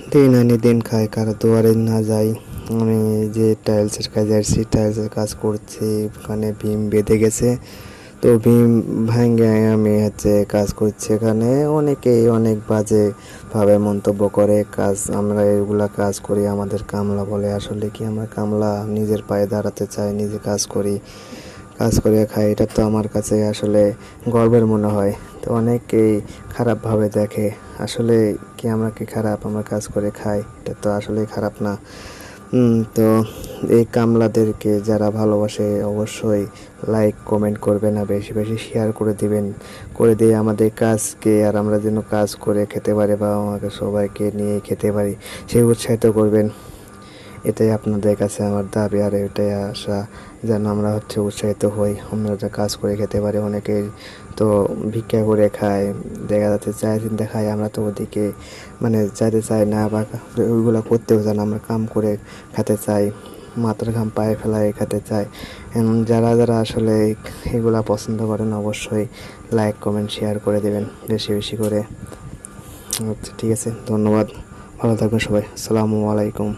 দিন আনি দিন খাই, কারো দুয়ারে না যাই। আমি যে টাইলসের কাজে আসছি, টাইলসের কাজ করছি, ওখানে ভীম বেঁধে গেছে। তো ভীম ভাঙ্গে আমি কাজ করছি। এখানে অনেকেই অনেক বাজে ভাবে মন্তব্য করে। আমরা এগুলা কাজ করি, আমাদের কামলা বলে। আসলে কি, আমরা কামলা, নিজের পায়ে দাঁড়াতে চাই, নিজে কাজ করি, কাজ করে খাই। এটা তো আমার কাছে আসলে গর্বের মনে হয়। তো অনেকেই খারাপভাবে দেখে। আসলে কি, আমরা কি খারাপ? আমরা কাজ করে খাই, এটা তো আসলেই খারাপ না। তো এই কামলাদেরকে যারা ভালোবাসে অবশ্যই লাইক কমেন্ট করবেন, আর বেশি বেশি শেয়ার করে দিবেন, করে দিয়ে আমাদের কাজকে, আর আমরা যেন কাজ করে খেতে পারি বা আমাকে সবাইকে নিয়ে খেতে পারি, সেই উৎসাহিত করবেন। এটাই আপনাদের কাছে আমার দাবি, আর এটাই আশা, যেন আমরা উৎসাহিত হই, আমরা যা কাজ করে খেতে পারি। অনেকেই তো ভিক্ষা করে খায়, দেখা যাচ্ছে চায়ের চিন্তা খায়। আমরা তো ওদিকে মানে চাইতে চাই না, বা ওইগুলো করতেও চাই না। আমরা কাম করে খেতে চাই, মাথার ঘাম পায়ে ফেলায় খেতে চাই। যারা যারা আসলে এগুলা পছন্দ করেন, অবশ্যই লাইক কমেন্ট শেয়ার করে দেবেন বেশি বেশি করে। আচ্ছা, ঠিক আছে, ধন্যবাদ। ভালো থাকবেন সবাই। আসসালামু আলাইকুম।